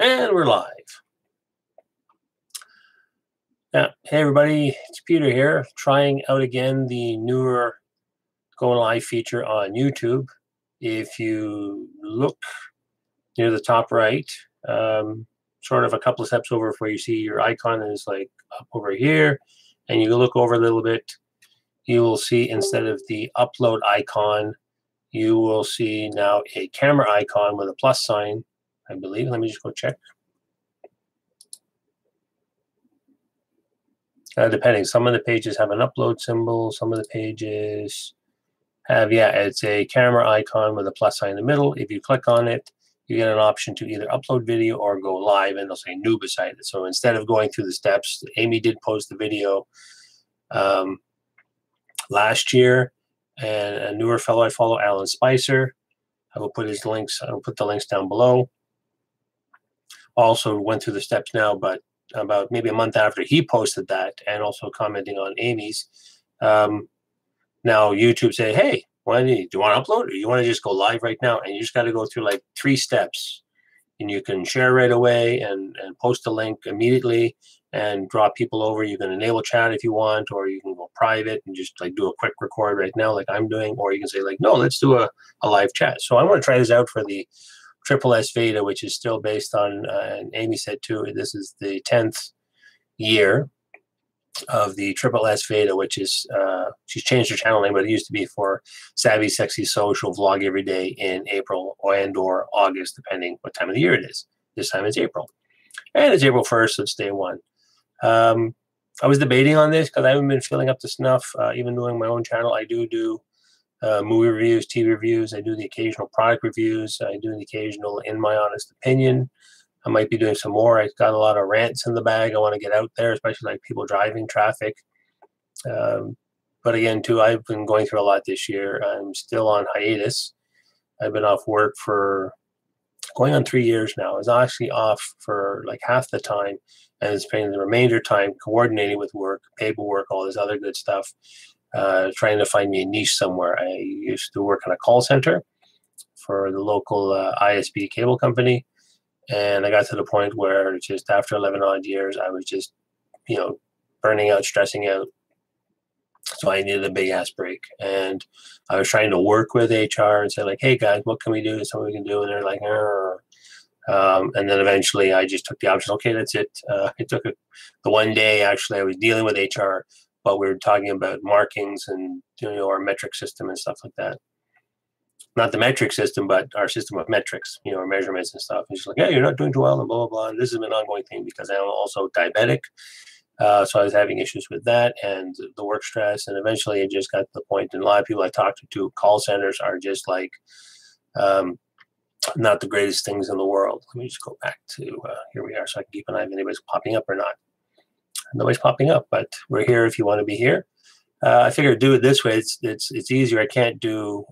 And we're live. Yeah, hey everybody, it's Peter here, trying out again the newer Going Live feature on YouTube. If you look near the top right, sort of a couple of steps over where you see your icon is like up over here, and you look over a little bit, you will see instead of the upload icon, you will see now a camera icon with a plus sign, I believe. Let me just go check. Depending, some of the pages have an upload symbol, some of the pages have, yeah, it's a camera icon with a plus sign in the middle. If you click on it, you get an option to either upload video or go live, and it'll say new beside it. So instead of going through the steps, Amy did post the video last year, and a newer fellow I follow, Alan Spicer, I will put his links, I will put the links down below. Also went through the steps now, but about maybe a month after he posted that, and also commenting on Amy's, now YouTube say, hey, do you want to upload, or you want to just go live right now? And you just got to go through like 3 steps, and you can share right away and post a link immediately and draw people over. You can enable chat if you want, or you can go private and just like do a quick record right now like I'm doing, or you can say like, no, let's do a live chat. So I want to try this out for the SSSVEDA, which is still based on, and Amy said too, this is the 10th year of the SSSVEDA, which is, she's changed her channel name, but it used to be for Savvy Sexy Social Vlog Every Day in April or August, depending what time of the year it is. This time it's April. And it's April 1st, so it's day 1. I was debating on this because I haven't been filling up the snuff. Even doing my own channel, I do movie reviews, TV reviews. I do the occasional product reviews. I do the occasional in my honest opinion. I might be doing some more. I've got a lot of rants in the bag I want to get out there, especially like people driving, traffic. But again, too, I've been going through a lot this year. I'm still on hiatus. I've been off work for going on 3 years now. I was actually off for like half the time, and spending the remainder time coordinating with work, paperwork, all this other good stuff. Trying to find me a niche somewhere. I used to work in a call center for the local ISP cable company, and I got to the point where just after 11 odd years, I was just, burning out, stressing out. So I needed a big ass break, and I was trying to work with HR and say like, hey guys, what can we do? Is something we can do? And they're like, and then eventually I just took the option. Okay, that's it. It took the one day actually I was dealing with HR, but we were talking about markings and our metric system and stuff like that. Not the metric system, but our system of metrics, our measurements and stuff. And she's like, yeah, you're not doing too well, and blah, blah, blah. And this has been an ongoing thing because I'm also diabetic. So I was having issues with that and the work stress. And eventually it just got to the point, and a lot of people I talked to, call centers are just like not the greatest things in the world. Let me just go back to, here we are, so I can keep an eye if anybody's popping up or not. Nobody's popping up, but we're here if you want to be here. I figured do it this way. It's easier. I can't do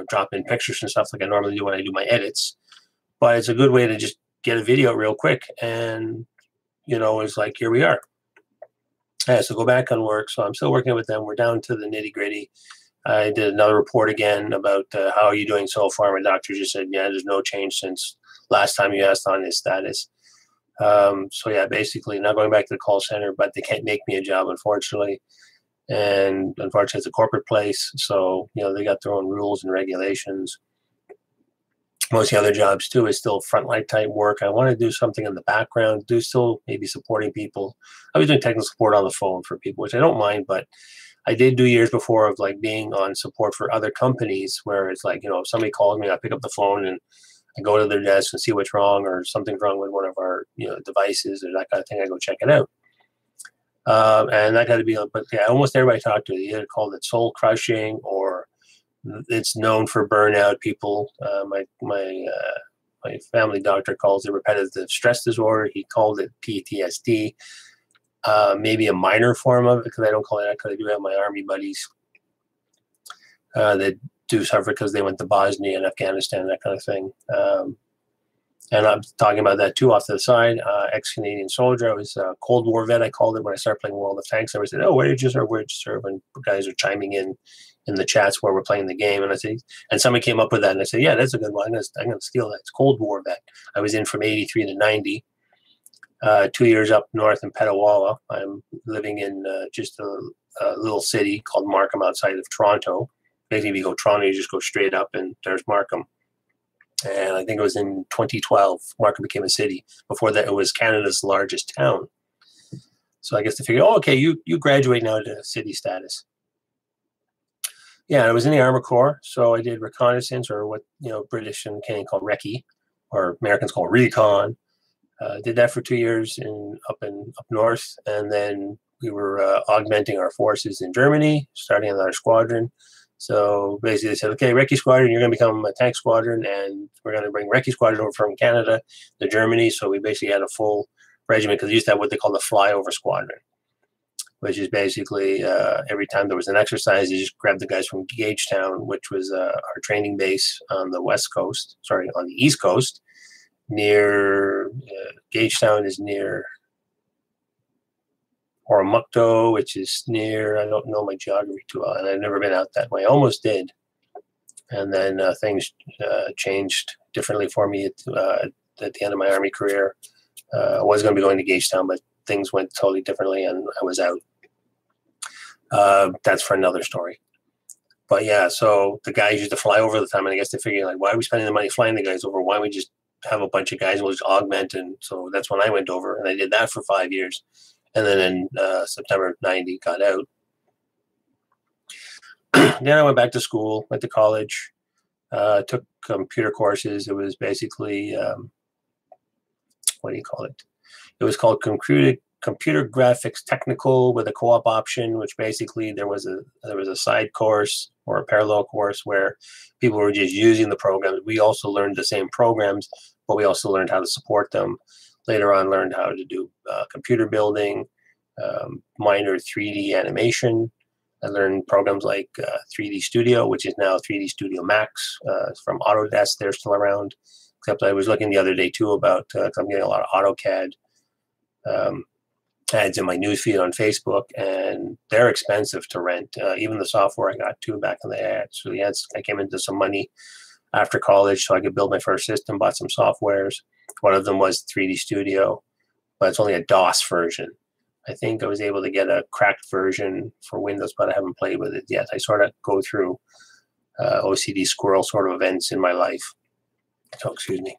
drop in pictures and stuff like I normally do when I do my edits, but it's a good way to just get a video real quick, and it's like, here we are. Yeah, so go back on work. So I'm still working with them. We're down to the nitty gritty. I did another report again about how are you doing so far. My doctor just said, yeah, there's no change since last time you asked on his status. So yeah, basically not going back to the call center, but they can't make me a job, unfortunately. And unfortunately, it's a corporate place, so they got their own rules and regulations. Most of the other jobs too is still frontline type work. I want to do something in the background, still maybe supporting people. I was doing technical support on the phone for people, which I don't mind, but I did do years before of like being on support for other companies where it's like, if somebody calls me, I pick up the phone and I go to their desk and see what's wrong, or something's wrong with one of our devices or that kind of thing. I go check it out. And that got to be, but yeah, almost everybody I talked to, they either called it soul crushing or it's known for burnout. People, my family doctor calls it repetitive stress disorder. He called it PTSD. Maybe a minor form of it, because I don't call it that, because I do have my army buddies that do suffer because they went to Bosnia and Afghanistan, that kind of thing. And I'm talking about that too off to the side. Ex-Canadian soldier. I was a Cold War vet, I called it, when I started playing World of Tanks. I always said, oh, where did you serve? Where did you serve? And guys are chiming in in the chats where we're playing the game. And I said, and somebody came up with that, and I said, yeah, that's a good one. I'm gonna steal that. It's Cold War vet. I was in from 83 to 90. 2 years up north in Petawawa. I'm living in just a little city called Markham outside of Toronto. Basically, if you go Toronto, you just go straight up, and there's Markham. And I think it was in 2012, Markham became a city. Before that, it was Canada's largest town. So I guess they figured, oh, okay, you graduate now to city status. Yeah, I was in the Armored Corps, so I did reconnaissance, or what British and Canadian call recce, or Americans call recon. Did that for 2 years up north, and then we were augmenting our forces in Germany, starting another squadron. So basically, they said, okay, recce squadron, you're going to become a tank squadron, and we're going to bring recce squadron over from Canada to Germany. So we basically had a full regiment, because they used to have what they call the flyover squadron, which is basically every time there was an exercise, you just grab the guys from Gagetown, which was our training base on the on the East Coast, near Gagetown is near Oromocto, which is near, I don't know my geography too well, and I've never been out that way. I almost did. And then things changed differently for me at the end of my Army career. I was going to be going to Gagetown, but things went totally differently, and I was out. That's for another story. But yeah, so the guys used to fly over the time, and I guess they figured, like, why are we spending the money flying the guys over? Why don't we just have a bunch of guys and we'll just augment? And so that's when I went over, and I did that for 5 years. And then in September of 90, got out. Then I went back to school, went to college, took computer courses. It was basically, what do you call it? It was called computer graphics technical with a co-op option, which basically there was a side course or a parallel course where people were just using the programs. We also learned the same programs, but we also learned how to support them. Later on, learned how to do computer building, minor 3D animation. I learned programs like 3D Studio, which is now 3D Studio Max from Autodesk. They're still around. Except I was looking the other day too about, because I'm getting a lot of AutoCAD ads in my newsfeed on Facebook, and they're expensive to rent. Even the software I got too back in the ad. So the ads, I came into some money after college so I could build my first system, bought some softwares. One of them was 3D Studio, but it's only a DOS version. I think I was able to get a cracked version for Windows, but I haven't played with it yet. I sort of go through OCD squirrel sort of events in my life. So, excuse me.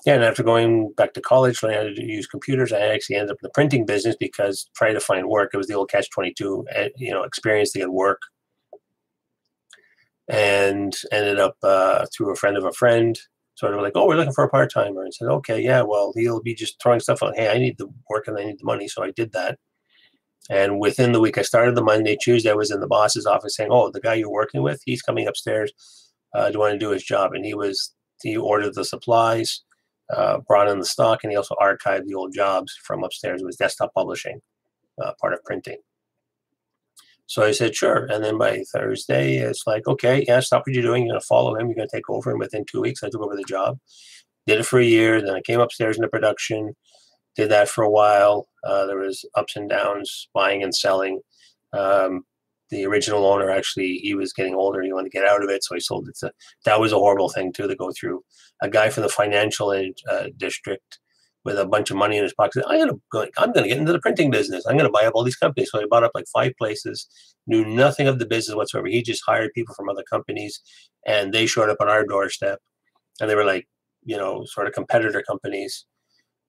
Yeah, and after going back to college, learning how to use computers, I actually ended up in the printing business because trying to find work, it was the old catch-22, experience to get work. And ended up through a friend of a friend, sort of like, oh, we're looking for a part-timer. And said, okay, yeah, well, he'll be just throwing stuff out. Hey, I need the work and I need the money. So I did that. And within the week, I started the Monday. Tuesday, I was in the boss's office saying, oh, the guy you're working with, he's coming upstairs. Do you want to do his job? And he ordered the supplies, brought in the stock, and he also archived the old jobs from upstairs. It was desktop publishing, part of printing. So I said, sure. And then by Thursday, it's like, okay, yeah, stop what you're doing. You're going to follow him. You're going to take over. And within 2 weeks, I took over the job. Did it for a year. Then I came upstairs into production. Did that for a while. There was ups and downs, buying and selling. The original owner, actually, he was getting older. He wanted to get out of it, so he sold it. That was a horrible thing, too, to go through. A guy from the financial district with a bunch of money in his pocket. I'm going to get into the printing business. I'm going to buy up all these companies. So he bought up like 5 places, knew nothing of the business whatsoever. He just hired people from other companies, and they showed up on our doorstep. And they were like, sort of competitor companies.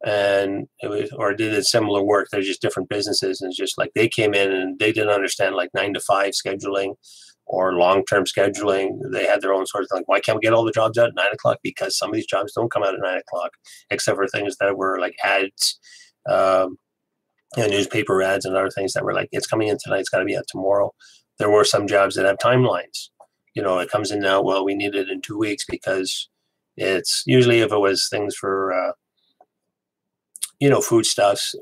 And it was, or did similar work. They're just different businesses. And it's just like they came in and they didn't understand like 9 to 5 scheduling or long-term scheduling. They had their own sort of like, why can't we get all the jobs out at 9 o'clock? Because some of these jobs don't come out at 9 o'clock, except for things that were like ads, newspaper ads and other things that were like, it's coming in tonight, it's got to be out tomorrow. There were some jobs that have timelines. It comes in now, well, we need it in 2 weeks, because it's usually, if it was things for, foodstuffs,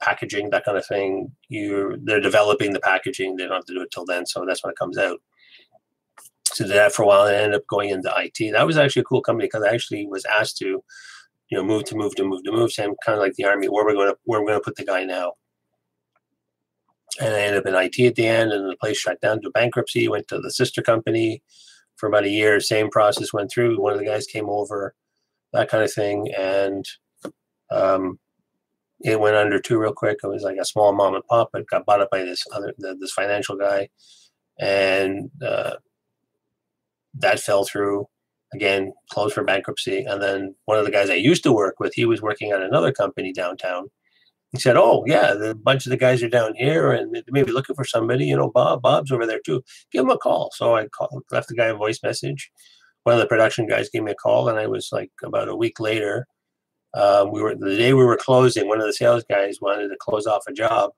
packaging, that kind of thing. They're developing the packaging. They don't have to do it till then. So that's when it comes out. So did that for a while, and I ended up going into IT. That was actually a cool company, because I actually was asked to, move. Same kind of like the Army. Where we're going to put the guy now. And I ended up in IT at the end, and the place shut down to bankruptcy. Went to the sister company for about a year. Same process went through. One of the guys came over, that kind of thing, and it went under too real quick. It was like a small mom and pop, but got bought up by this financial guy, and that fell through. Again, closed for bankruptcy. And then one of the guys I used to work with, he was working at another company downtown. He said, "Oh yeah, a bunch of the guys are down here, and they may be looking for somebody. You know, Bob's over there too. Give him a call." So I left the guy a voice message. One of the production guys gave me a call, and I was like, about a week later, the day we were closing. One of the sales guys wanted to close off a job,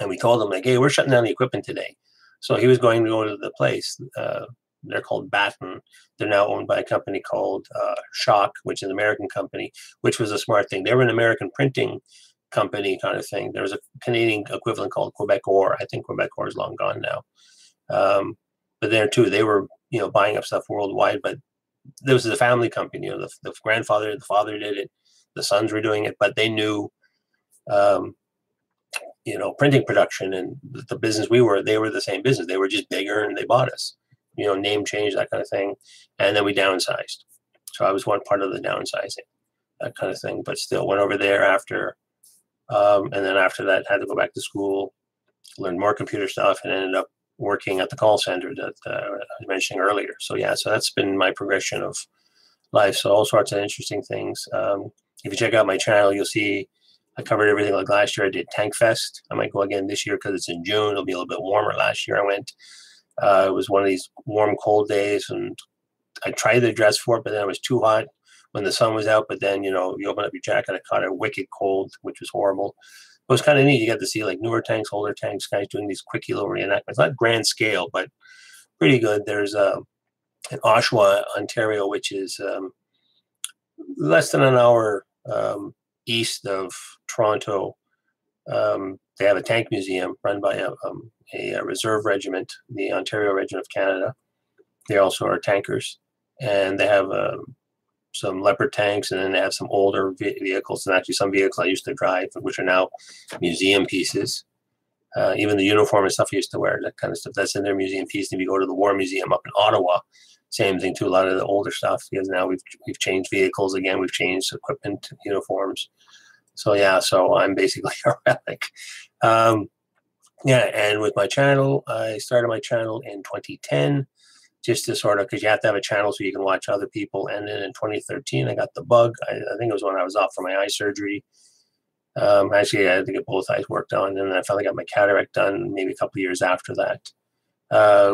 and we told him like, "Hey, we're shutting down the equipment today." So he was going to go to the place. They're called Batten. They're now owned by a company called Shock, which is an American company, which was a smart thing. They were an American printing company kind of thing. There was a Canadian equivalent called Quebecor. I think Quebecor is long gone now. But there too, they were, buying up stuff worldwide. But this was a family company. The grandfather, the father did it. The sons were doing it, but they knew, printing production and the business they were the same business. They were just bigger, and they bought us. Name change, that kind of thing. And then we downsized. So I was one part of the downsizing, that kind of thing. But still went over there after. And then after that, had to go back to school, learn more computer stuff, and ended up working at the call center that I was mentioning earlier. So yeah, so that's been my progression of life. So all sorts of interesting things. If you check out my channel, you'll see I covered everything. Like last year, I did Tank Fest. I might go again this year because it's in June. It'll be a little bit warmer. Last year I went. It was one of these warm, cold days, and I tried to dress for it, but then it was too hot when the sun was out. But then, you open up your jacket, I caught a wicked cold, which was horrible. It was kind of neat. You got to see like newer tanks, older tanks, guys doing these quickie little reenactments. Not grand scale, but pretty good. There's in Oshawa, Ontario, which is less than an hour east of Toronto. They have a tank museum run by a reserve regiment, the Ontario Regiment of Canada. They also are tankers, and they have some Leopard tanks, and then they have some older vehicles, and actually some vehicles I used to drive, which are now museum pieces. Even the uniform and stuff I used to wear, that kind of stuff, that's in their museum piece. And if you go to the War Museum up in Ottawa, same thing too. A lot of the older stuff, because now we've changed vehicles again, we've changed equipment, uniforms. So yeah, so I'm basically a relic. Yeah, and with my channel, I started my channel in 2010, just to sort of, because you have to have a channel so you can watch other people. And then in 2013, I got the bug. I think it was when I was off for my eye surgery. Actually, I had to get both eyes worked on, and then I finally got my cataract done maybe a couple of years after that.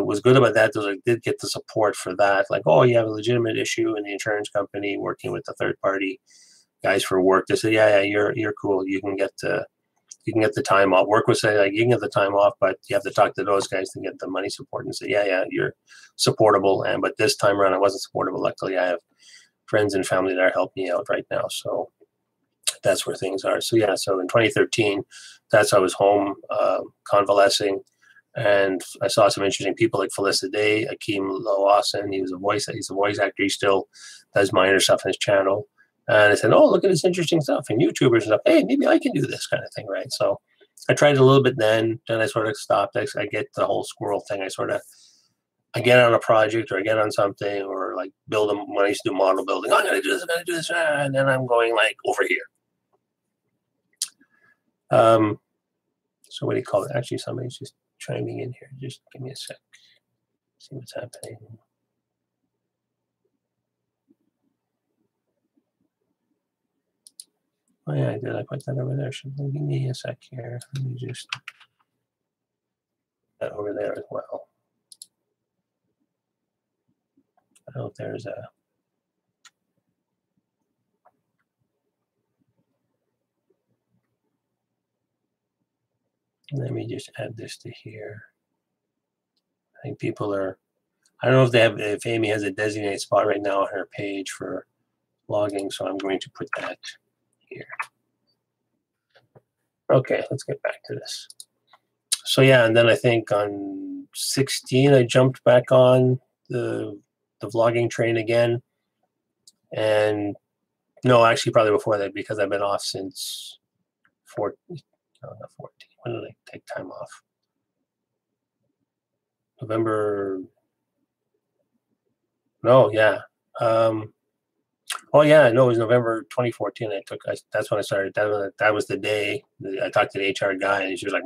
Was good about that. I did get the support for that. Like, oh, you have a legitimate issue in the insurance company, working with the third party guys for work. They said, yeah, you're cool. You can get the time off. Work would say, like, you can get the time off, but you have to talk to those guys to get the money support, and say, yeah, you're supportable. But this time around, I wasn't supportable. Luckily, I have friends and family that are helping me out right now. So that's where things are. So yeah, so in 2013, that's I was home convalescing, and I saw some interesting people like Felicity Day, Akeem Lawson. He's a voice actor. He still does minor stuff on his channel. And I said, oh, look at this interesting stuff, and YouTubers and stuff. Hey, maybe I can do this kind of thing, right? So I tried it a little bit then I sort of stopped. I get the whole squirrel thing. I get on a project, or I get on something, or like when I used to do model building, oh, I'm going to do this, and then I'm going like over here. So what do you call it? Actually, somebody's just chiming in here. Just give me a sec. See what's happening. Oh yeah, did I put that over there? Give me a sec here. Let me just put that over there as well. I don't know if there's a. Let me just add this to here. I think people are. I don't know if Amy has a designated spot right now on her page for logging, so I'm going to put that here. Okay, let's get back to this. So yeah, and then I think on 16, I jumped back on the vlogging train again. And no, actually probably before that, because I've been off since 14. No, not 14. when did I take time off? November. No, yeah. Oh yeah, no, it was November 2014. That's when I started. That was the day I talked to the HR guy, and she was like,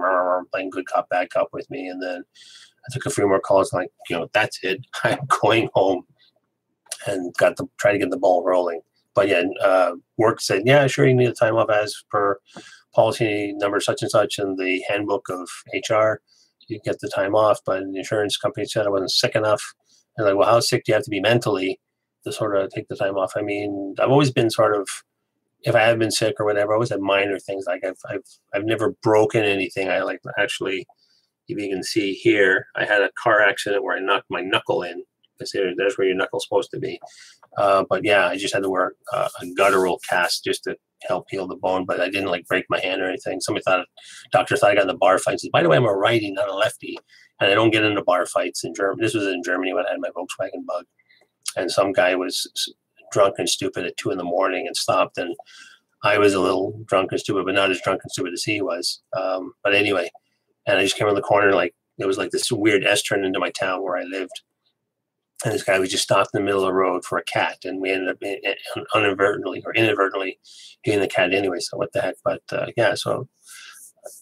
playing good cop, bad cop with me. And then I took a few more calls, like, that's it. I'm going home, and try to get the ball rolling. But yeah, work said, yeah, sure, you need a time off as per policy number such and such in the handbook of HR. You get the time off, but the insurance company said I wasn't sick enough. And like, well, how sick do you have to be mentally to sort of take the time off? I mean, I've always been sort of, if I have been sick or whatever, I always had minor things. Like I've never broken anything. I like actually, if you can see here, I had a car accident where I knocked my knuckle in. Because there's where your knuckle's supposed to be. But yeah, I just had to wear a guttural cast just to help heal the bone. But I didn't like break my hand or anything. Doctor thought I got in the bar fights. By the way, I'm a righty, not a lefty, and I don't get into bar fights in Germany. This was in Germany when I had my Volkswagen Bug, and some guy was drunk and stupid at 2 a.m. and stopped, and I was a little drunk and stupid, but not as drunk and stupid as he was. But anyway, and I just came around the corner, like it was like this weird S-turn into my town where I lived. And this guy was just stopped in the middle of the road for a cat, and we ended up inadvertently hitting the cat anyway. So what the heck? But yeah, so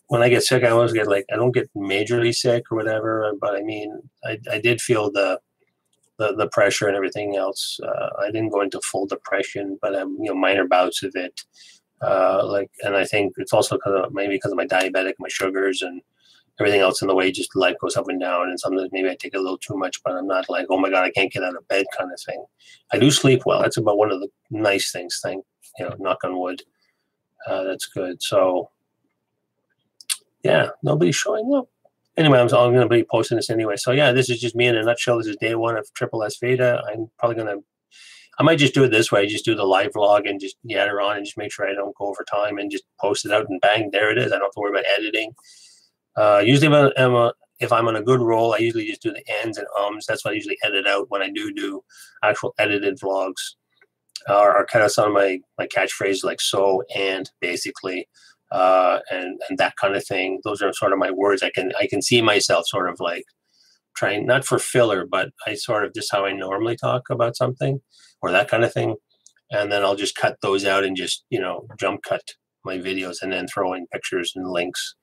when I get sick, I always get I don't get majorly sick or whatever. But I mean, I did feel the pressure and everything else. I didn't go into full depression, but minor bouts of it. And I think it's also because of my diabetic, my sugars, and everything else in the way, just life goes up and down, and sometimes maybe I take a little too much, but I'm not like, oh my God, I can't get out of bed kind of thing. I do sleep well. That's about one of the nice things, knock on wood. That's good. So yeah, nobody's showing up. Anyway, I'm going to be posting this anyway. So yeah, this is just me in a nutshell. This is day one of SSSVEDA. I might just do it this way, just do the live vlog and just add her on and just make sure I don't go over time and just post it out and bang, there it is. I don't have to worry about editing. Usually if I'm on a good roll, I usually just do the ands and ums. That's what I usually edit out when I do actual edited vlogs. Or kind of some of my catchphrases like so and basically and that kind of thing. Those are sort of my words. I can see myself sort of like trying, not for filler, but I sort of just how I normally talk about something or that kind of thing. And then I'll just cut those out and just, jump cut my videos and then throw in pictures and links.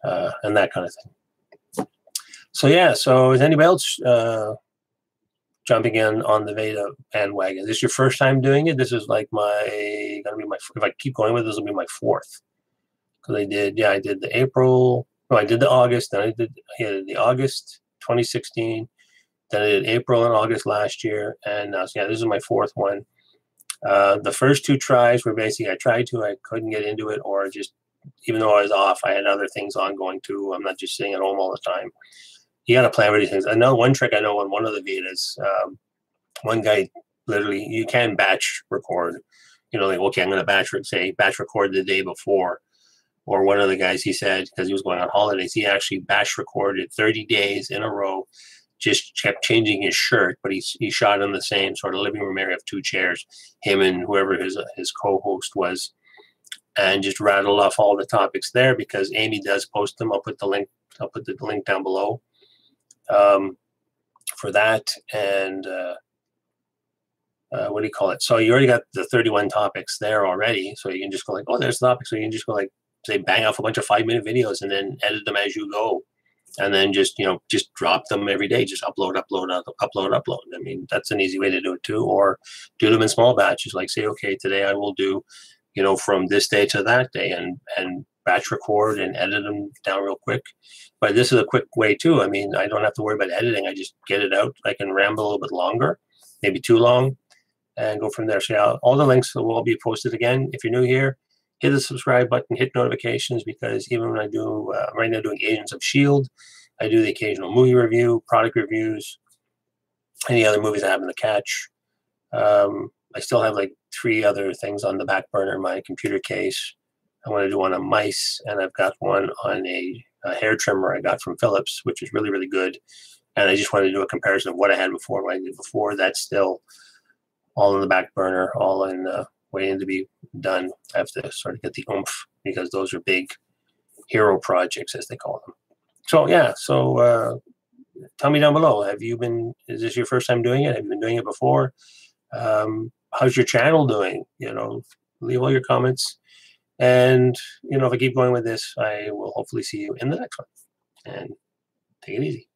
And that kind of thing. So yeah, so is anybody else jumping in on the VEDA bandwagon? Is this your first time doing it? This is like if I keep going with this, will be my fourth. Because I did the April, no, I did the August, then I did the August 2016, then I did April and August last year, and so yeah, this is my fourth one. The first 2 tries were basically, I couldn't get into it, or just, even though I was off, I had other things ongoing too. I'm not just sitting at home all the time. You got to plan for these things. I know one trick I know on one of the VEDAs, one guy literally, you can batch record, like, okay, I'm going to batch record the day before. Or one of the guys, he said, because he was going on holidays, he actually batch recorded 30 days in a row, just kept changing his shirt, but he shot in the same sort of living room area of 2 chairs, him and whoever his co-host was, and just rattled off all the topics there, because Amy does post them. I'll put the link down below for that. And what do you call it? So you already got the 31 topics there already. So you can just go like, oh, there's the topics. So you can just go like, say, bang off a bunch of 5-minute videos and then edit them as you go. And then just drop them every day. Just upload. I mean, that's an easy way to do it too. Or do them in small batches. Like say, okay, today I will do, from this day to that day, and batch record and edit them down real quick. But this is a quick way too. I mean, I don't have to worry about editing. I just get it out. I can ramble a little bit longer, maybe too long, and go from there. So yeah, all the links will all be posted again. If you're new here, hit the subscribe button, hit notifications, because even when I do, right now doing Agents of S.H.I.E.L.D., I do the occasional movie review, product reviews, any other movies I happen to catch. I still have like 3 other things on the back burner in my computer case. I want to do one on mice, and I've got one on a hair trimmer I got from Philips, which is really, really good. And I just wanted to do a comparison of what I had before, what I did before. That's still all in the back burner, all in waiting to be done. I have to sort of get the oomph, because those are big, hero projects, as they call them. So yeah, so tell me down below. Is this your first time doing it? Have you been doing it before? How's your channel doing? Leave all your comments. And, if I keep going with this, I will hopefully see you in the next one. And take it easy.